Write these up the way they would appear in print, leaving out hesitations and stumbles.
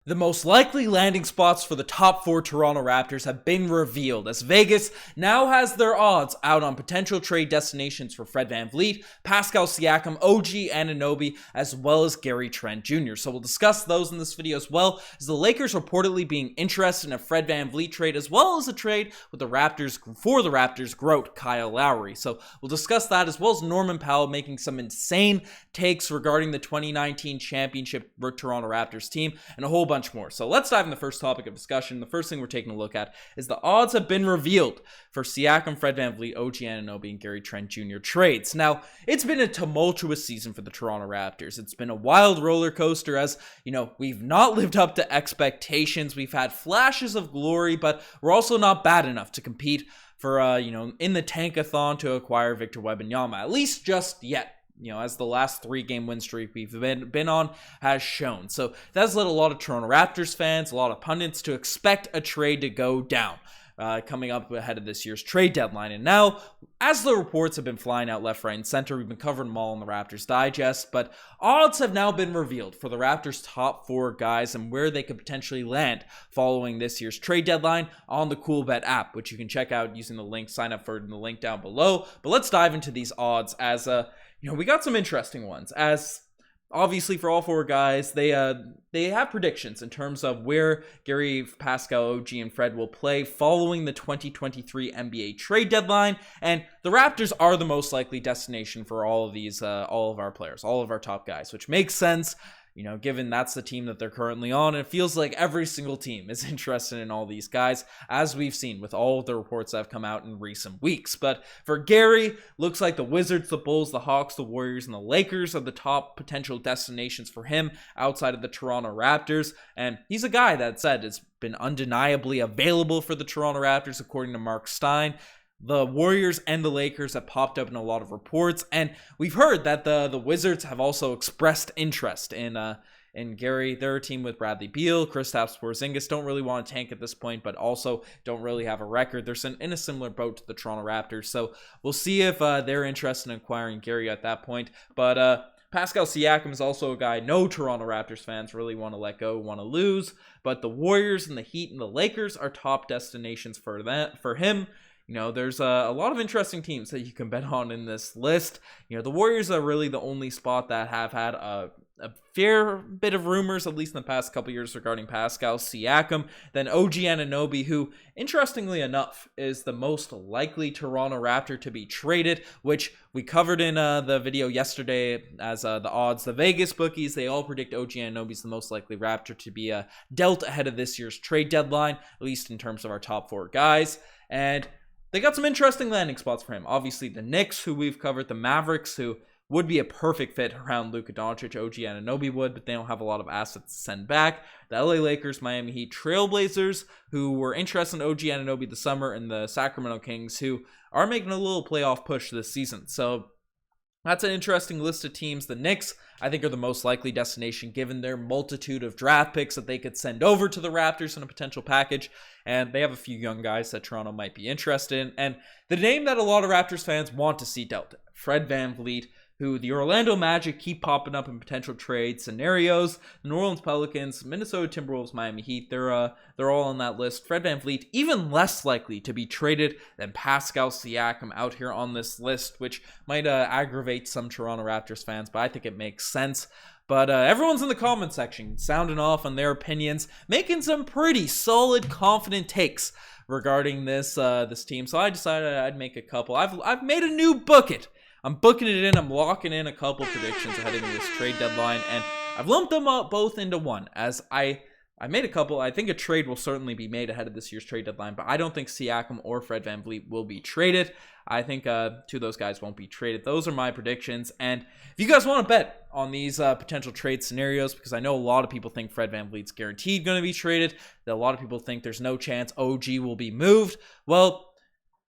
The most likely landing spots for the top 4 Toronto Raptors have been revealed as Vegas now has their odds out on potential trade destinations for Fred VanVleet, Pascal Siakam, O.G, and Anunoby, as well as Trent Jr. So we'll discuss those in this video as well, as the Lakers reportedly being interested in a Fred VanVleet trade, as well as a trade with the Raptors for the Raptors' GOAT Kyle Lowry. So we'll discuss that, as well as Norman Powell making some insane takes regarding the 2019 championship Toronto Raptors team, and a whole bunch more. So let's dive in the first topic of discussion. The first thing we're taking a look at is the odds have been revealed for Siakam, Fred VanVleet, O.G, Anunoby, and Trent Jr. trades. Now, it's been a tumultuous season for the Toronto Raptors. It's been a wild roller coaster, as, we've not lived up to expectations. We've had flashes of glory, but we're also not bad enough to compete for, in the tankathon to acquire Victor Wembanyama, at least just yet. As the last 3-game win streak we've been on has shown. So that's led a lot of Toronto Raptors fans, a lot of pundits to expect a trade to go down coming up ahead of this year's trade deadline. And now, as the reports have been flying out left, right, and center, we've been covering them all in the Raptors Digest, but odds have now been revealed for the Raptors' top 4 guys and where they could potentially land following this year's trade deadline on the CoolBet app, which you can check out using the link, sign up for it in the link down below. But let's dive into these odds as we got some interesting ones, as obviously for all 4 guys, they have predictions in terms of where Gary, Pascal, OG, and Fred will play following the 2023 NBA trade deadline, and the Raptors are the most likely destination for all of our players, all of our top guys, which makes sense. Given that's the team that they're currently on, and it feels like every single team is interested in all these guys, as we've seen with all of the reports that have come out in recent weeks. But for Gary, looks like the Wizards, the Bulls, the Hawks, the Warriors, and the Lakers are the top potential destinations for him outside of the Toronto Raptors. And he's a guy that said has been undeniably available for the Toronto Raptors, according to Mark Stein. The Warriors and the Lakers have popped up in a lot of reports, and we've heard that the Wizards have also expressed interest in Gary. They're a team with Bradley Beal, Kristaps Porzingis, don't really want to tank at this point, but also don't really have a record. They're in a similar boat to the Toronto Raptors, so we'll see if they're interested in acquiring Gary at that point. But Pascal Siakam is also a guy no Toronto Raptors fans really want to let go, want to lose, but the Warriors and the Heat and the Lakers are top destinations for him. There's a lot of interesting teams that you can bet on in this list. The Warriors are really the only spot that have had a fair bit of rumors, at least in the past couple years, regarding Pascal Siakam. Then OG Anunoby, who, interestingly enough, is the most likely Toronto Raptor to be traded, which we covered in the video yesterday as the odds. The Vegas bookies, they all predict OG Anunoby is the most likely Raptor to be dealt ahead of this year's trade deadline, at least in terms of our top 4 guys. And they got some interesting landing spots for him. Obviously, the Knicks, who we've covered, the Mavericks, who would be a perfect fit around Luka Doncic, OG Anunoby would, but they don't have a lot of assets to send back. The LA Lakers, Miami Heat, Trailblazers, who were interested in OG Anunoby this summer, and the Sacramento Kings, who are making a little playoff push this season. So that's an interesting list of teams. The Knicks, I think, are the most likely destination given their multitude of draft picks that they could send over to the Raptors in a potential package. And they have a few young guys that Toronto might be interested in. And the name that a lot of Raptors fans want to see dealt, Fred VanVleet, who the Orlando Magic keep popping up in potential trade scenarios. The New Orleans Pelicans, Minnesota Timberwolves, Miami Heat, they're all on that list. Fred VanVleet, even less likely to be traded than Pascal Siakam out here on this list, which might aggravate some Toronto Raptors fans, but I think it makes sense. But everyone's in the comment section sounding off on their opinions, making some pretty solid, confident takes regarding this team. So I decided I'd make a couple. I've made a new bucket. I'm booking it in. I'm locking in a couple predictions ahead of this trade deadline, and I've lumped them up both into one, as I made a couple. I think a trade will certainly be made ahead of this year's trade deadline, but I don't think Siakam or Fred VanVleet will be traded. I think 2 of those guys won't be traded. Those are my predictions, and if you guys want to bet on these potential trade scenarios, because I know a lot of people think Fred VanVleet's guaranteed going to be traded, that a lot of people think there's no chance OG will be moved, well,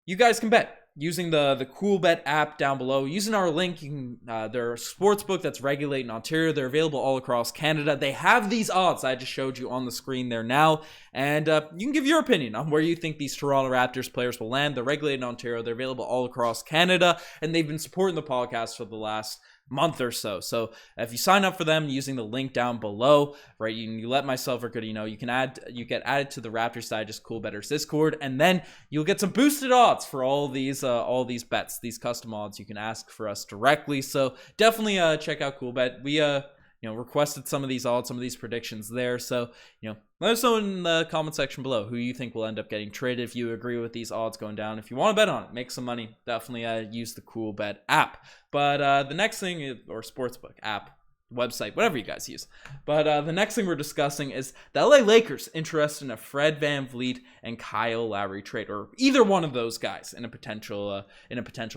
you guys can bet using the CoolBet app down below. Using our link, you can their sportsbook that's regulated in Ontario. They're available all across Canada. They have these odds I just showed you on the screen there now, and you can give your opinion on where you think these Toronto Raptors players will land. They're regulated in Ontario. They're available all across Canada, and they've been supporting the podcast for the last month or so. So if you sign up for them using the link down below, right, you let myself or good, you get added to the Raptors Digest Cool Bettors Discord, and then you'll get some boosted odds for all these bets, these custom odds. You can ask for us directly. So definitely check out Cool Bet. We requested some of these odds, some of these predictions there. So, let us know in the comment section below who you think will end up getting traded if you agree with these odds going down. If you want to bet on it, make some money, definitely use the Cool Bet app. But the next thing is, or sportsbook app, website, whatever you guys use. But the next thing we're discussing is the LA Lakers interested in a Fred VanVleet and Kyle Lowry trade, or either one of those guys in a potential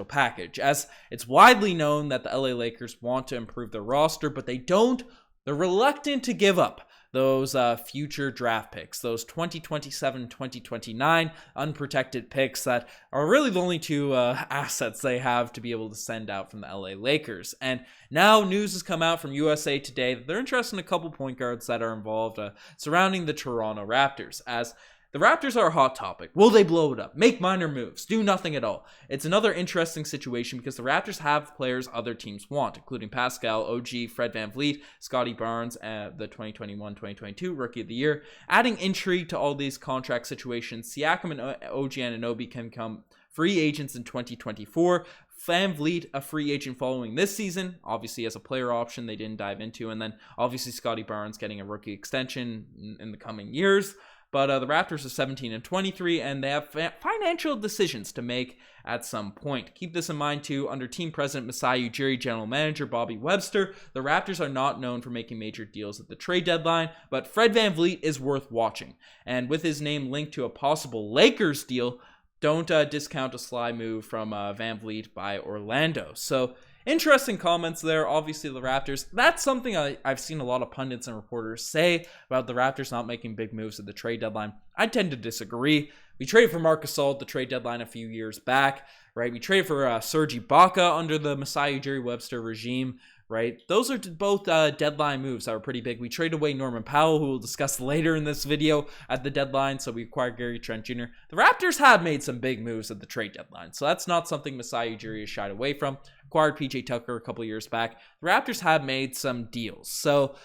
package. As it's widely known that the LA Lakers want to improve their roster, but they're reluctant to give up those future draft picks, those 2027, 2029 unprotected picks that are really the only two assets they have to be able to send out from the LA Lakers. And now news has come out from USA Today that they're interested in a couple point guards that are involved surrounding the Toronto Raptors, as the Raptors are a hot topic. Will they blow it up? Make minor moves? Do nothing at all? It's another interesting situation because the Raptors have players other teams want, including Pascal, O.G, Fred VanVleet, Scottie Barnes, the 2021-2022 Rookie of the Year. Adding intrigue to all these contract situations, Siakam and O.G and Anunoby can become free agents in 2024. VanVleet, a free agent following this season, obviously as a player option they didn't dive into, and then obviously Scottie Barnes getting a rookie extension in the coming years. But the Raptors are 17 and 23, and they have financial decisions to make at some point. Keep this in mind, too. Under team president Masai Ujiri, general manager Bobby Webster, the Raptors are not known for making major deals at the trade deadline, but Fred VanVleet is worth watching. And with his name linked to a possible Lakers deal, don't discount a sly move from VanVleet by Orlando. So, interesting comments there. Obviously, the Raptors, that's something I've seen a lot of pundits and reporters say about the Raptors not making big moves at the trade deadline. I tend to disagree. We traded for Marc Gasol at the trade deadline a few years back, right? We traded for Serge Ibaka under the Masai Ujiri-Webster regime, right? Those are both deadline moves that were pretty big. We traded away Norman Powell, who we'll discuss later in this video, at the deadline, so we acquired Trent Jr. The Raptors have made some big moves at the trade deadline, so that's not something Masai Ujiri has shied away from. Acquired PJ Tucker a couple years back. The Raptors have made some deals. So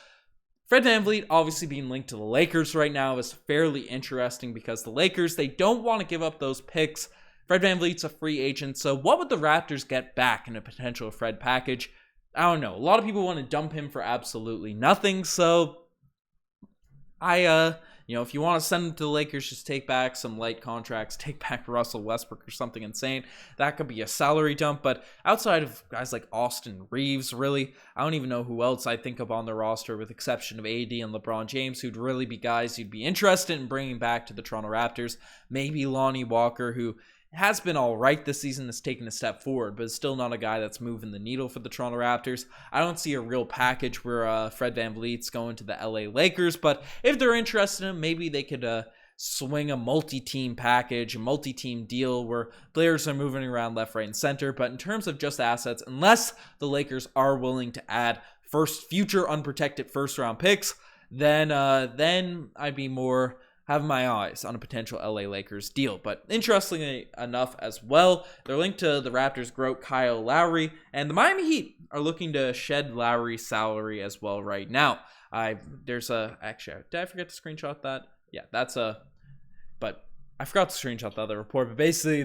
Fred VanVleet obviously being linked to the Lakers right now is fairly interesting because the Lakers, they don't want to give up those picks. Fred VanVleet's a free agent, so what would the Raptors get back in a potential Fred package? I don't know. A lot of people want to dump him for absolutely nothing, so if you want to send him to the Lakers, just take back some light contracts, take back Russell Westbrook or something insane. That could be a salary dump, but outside of guys like Austin Reeves, really, I don't even know who else I think of on the roster with exception of AD and LeBron James, who'd really be guys you'd be interested in bringing back to the Toronto Raptors. Maybe Lonnie Walker, who has been all right this season, has taken a step forward, but is still not a guy that's moving the needle for the Toronto Raptors. I don't see a real package where Fred VanVleet's going to the LA Lakers, but if they're interested in him, maybe they could swing a multi-team package, a multi-team deal where players are moving around left, right, and center. But in terms of just assets, unless the Lakers are willing to add future unprotected first-round picks, then I'd be more have my eyes on a potential LA Lakers deal. But interestingly enough as well, they're linked to the Raptors' GOAT Kyle Lowry, and the Miami Heat are looking to shed Lowry's salary as well right now. Did I forget to screenshot that? Yeah, but I forgot to screenshot the other report, but basically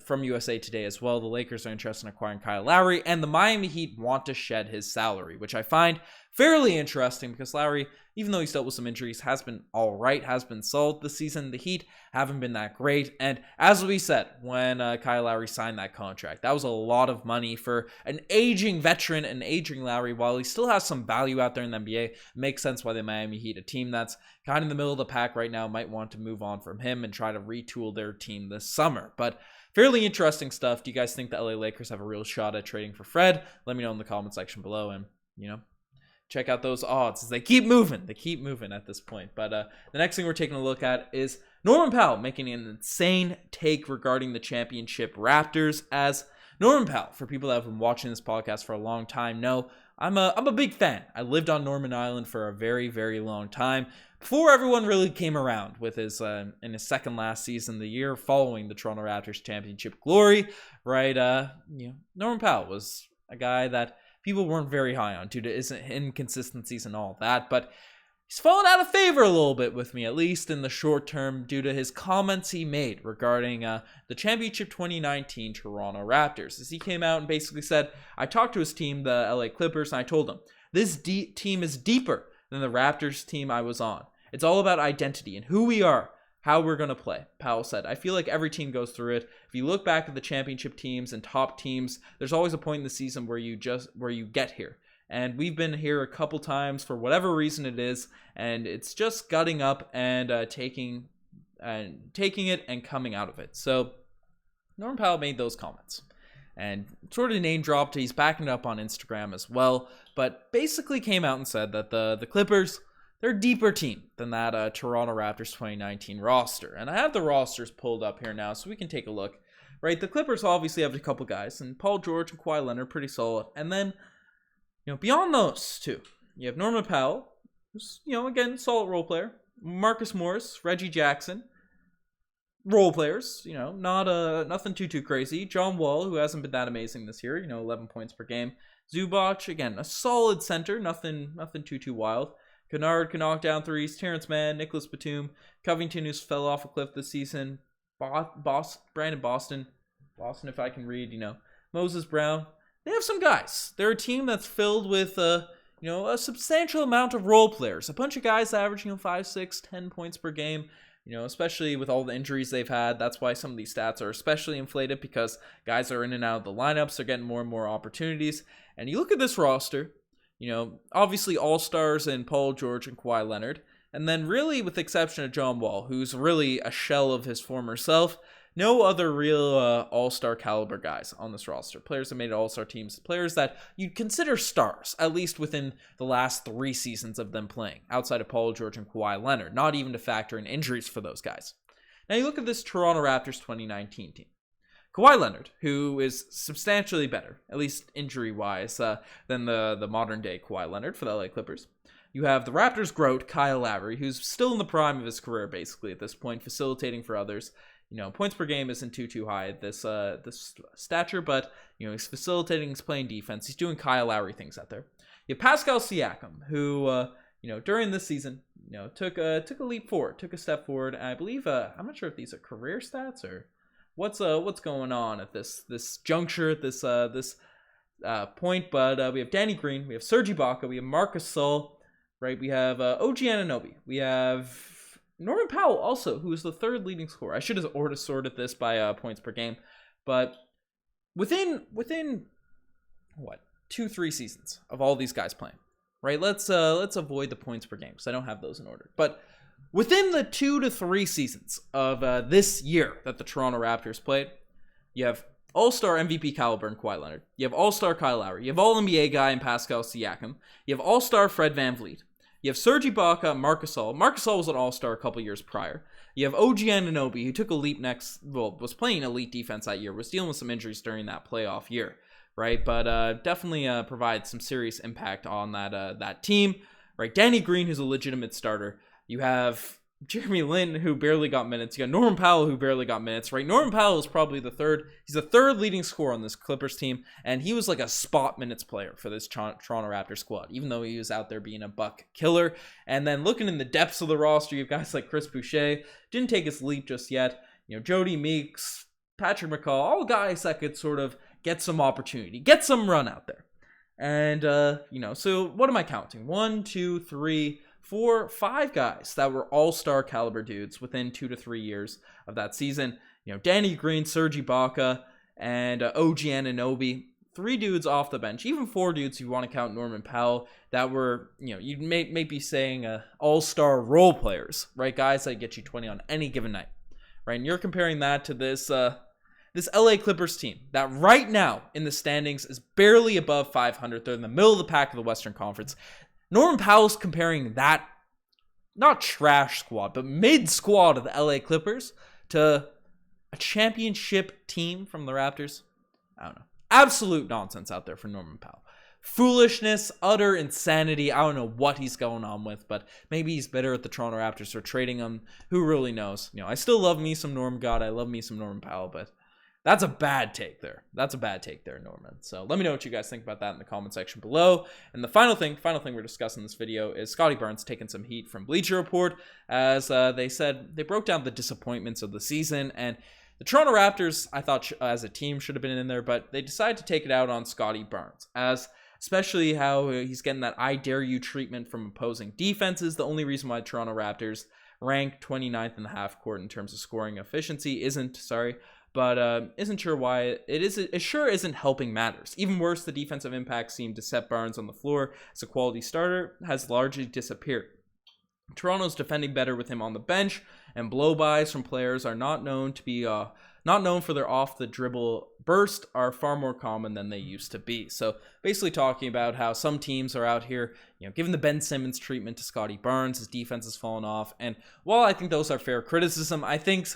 from USA Today as well, the Lakers are interested in acquiring Kyle Lowry, and the Miami Heat want to shed his salary, which I find fairly interesting because Lowry, even though he's dealt with some injuries, has been all right, has been solid this season. The Heat haven't been that great, and as we said, when Kyle Lowry signed that contract, that was a lot of money for an aging veteran, an aging Lowry. While he still has some value out there in the NBA, it makes sense why the Miami Heat, a team that's kind of in the middle of the pack right now, might want to move on from him and try to retool their team this summer. But fairly interesting stuff. Do you guys think the LA Lakers have a real shot at trading for Fred? Let me know in the comment section below, and check out those odds as they keep moving. They keep moving at this point. But the next thing we're taking a look at is Norman Powell making an insane take regarding the championship Raptors. As Norman Powell, for people that have been watching this podcast for a long time, know I'm a big fan. I lived on Norman Island for a very, very long time before everyone really came around with his in his second last season, the year following the Toronto Raptors championship glory. Right, Norman Powell was a guy that people weren't very high on due to his inconsistencies and all that, but he's fallen out of favor a little bit with me, at least in the short term, due to his comments he made regarding the championship 2019 Toronto Raptors. As he came out and basically said, I talked to his team, the LA Clippers, and I told them, this team is deeper than the Raptors team I was on. It's all about identity and who we are, how we're going to play. Powell said, I feel like every team goes through it. If you look back at the championship teams and top teams, there's always a point in the season where you get here. And we've been here a couple times for whatever reason it is, and it's just gutting up and taking it and coming out of it. So Norman Powell made those comments and sort of name dropped. He's backing it up on Instagram as well, but basically came out and said that the Clippers, they're a deeper team than that Toronto Raptors 2019 roster. And I have the rosters pulled up here now so we can take a look. Right, the Clippers obviously have a couple guys, and Paul George and Kawhi Leonard pretty solid. And then, beyond those two, you have Norman Powell, who's, again, solid role player. Marcus Morris, Reggie Jackson, role players, not nothing too crazy. John Wall, who hasn't been that amazing this year, 11 points per game. Zubac, again, a solid center, nothing too wild. Kennard can knock down threes. Terrence Mann, Nicholas Batum, Covington, who's fell off a cliff this season. Brandon Boston, if I can read, Moses Brown. They have some guys. They're a team that's filled with, a substantial amount of role players. A bunch of guys averaging 5, 6, 10 points per game. Especially with all the injuries they've had. That's why some of these stats are especially inflated, because guys are in and out of the lineups. They're getting more and more opportunities. And you look at this roster, obviously all-stars in Paul George and Kawhi Leonard. And then really, with the exception of John Wall, who's really a shell of his former self, no other real all-star caliber guys on this roster. Players that made all-star teams. Players that you'd consider stars, at least within the last 3 seasons of them playing, outside of Paul George and Kawhi Leonard. Not even to factor in injuries for those guys. Now you look at this Toronto Raptors 2019 team. Kawhi Leonard, who is substantially better, at least injury-wise, than the modern-day Kawhi Leonard for the LA Clippers. You have the Raptors' GOAT, Kyle Lowry, who's still in the prime of his career, basically, at this point, facilitating for others. Points per game isn't too high at this stature, but, he's facilitating, he's playing defense. He's doing Kyle Lowry things out there. You have Pascal Siakam, who, during this season, took a leap forward, took a step forward. And I believe, I'm not sure if these are career stats or what's going on at this juncture, at this point. But we have Danny Green, we have Serge Ibaka, we have Marcus Gasol, right? We have O.G. Anunoby, we have Norman Powell also, who is the 3rd leading scorer. I should have sorted this by points per game, but within what 2-3 seasons of all these guys playing, right? Let's avoid the points per game because I don't have those in order. But within the 2 to 3 seasons of this year that the Toronto Raptors played, you have All-Star MVP caliber in Kawhi Leonard. You have All-Star Kyle Lowry. You have All-NBA guy in Pascal Siakam. You have All-Star Fred VanVleet. You have Serge Ibaka, Marcus Gasol. Marcus Gasol was an all-star a couple years prior. You have O.G. Anunoby, who took a leap was playing elite defense that year, was dealing with some injuries during that playoff year, right? But definitely provides some serious impact on that team, right? Danny Green, who's a legitimate starter. You have Jeremy Lin, who barely got minutes. You got Norman Powell, who barely got minutes, right? Norman Powell is probably the 3rd. He's the 3rd leading scorer on this Clippers team, and he was like a spot minutes player for this Toronto Raptors squad, even though he was out there being a buck killer. And then looking in the depths of the roster, you have guys like Chris Boucher, didn't take his leap just yet. Jody Meeks, Patrick McCaw, all guys that could sort of get some opportunity, get some run out there. And, so what am I counting? 1, 2, 3, 4, 5 guys that were all-star caliber dudes within 2 to 3 years of that season. Danny Green, Serge Ibaka, and O.G. Anunoby. 3 dudes off the bench, even 4 dudes if you want to count Norman Powell, that were, you may be saying all-star role players, right? Guys that get you 20 on any given night, right? And you're comparing that to this LA Clippers team that right now in the standings is barely above 500. They're in the middle of the pack of the Western Conference. Norman Powell's comparing that, not trash squad, but mid squad of the LA Clippers to a championship team from the Raptors. I don't know. Absolute nonsense out there for Norman Powell. Foolishness, utter insanity. I don't know what he's going on with, but maybe he's bitter at the Toronto Raptors for trading him. Who really knows? I still love me some Norm God. I love me some Norman Powell, but That's a bad take there. That's a bad take there, Norman. So let me know what you guys think about that in the comment section below. And the final thing we're discussing in this video is Scottie Barnes taking some heat from Bleacher Report, as they said they broke down the disappointments of the season. And the Toronto Raptors, I thought as a team should have been in there, but they decided to take it out on Scottie Barnes, as especially how he's getting that "I dare you" treatment from opposing defenses. The only reason why Toronto Raptors ranked 29th in the half court in terms of scoring efficiency isn't sure why it sure isn't helping matters. Even worse, the defensive impact seemed to set Barnes on the floor as a quality starter has largely disappeared. Toronto's defending better with him on the bench, and blow-bys from players are not known for their off the dribble burst are far more common than they used to be. So basically talking about how some teams are out here, giving the Ben Simmons treatment to Scottie Barnes. His defense has fallen off, and while I think those are fair criticism, I think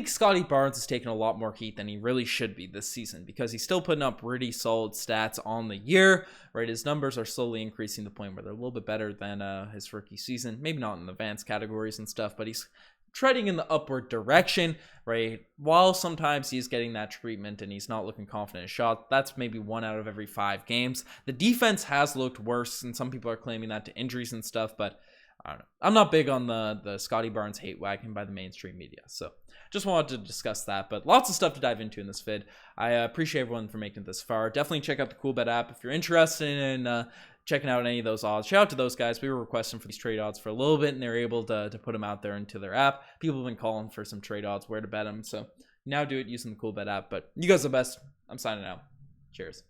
Scottie Barnes has taken a lot more heat than he really should be this season, because he's still putting up really solid stats on the year, right? His numbers are slowly increasing to the point where they're a little bit better than his rookie season. Maybe not in the advanced categories and stuff, but he's treading in the upward direction, right? While sometimes he's getting that treatment and he's not looking confident in shot, that's maybe 1 out of every 5 games. The defense has looked worse, and some people are claiming that to injuries and stuff, but I don't know. I'm not big on the Scottie Barnes hate wagon by the mainstream media. So just wanted to discuss that, but lots of stuff to dive into in this vid. I appreciate everyone for making it this far. Definitely check out the Coolbet app if you're interested in checking out any of those odds. Shout out to those guys. We were requesting for these trade odds for a little bit, and they were able to put them out there into their app. People have been calling for some trade odds, where to bet them. So now do it using the Coolbet app. But you guys are the best. I'm signing out. Cheers.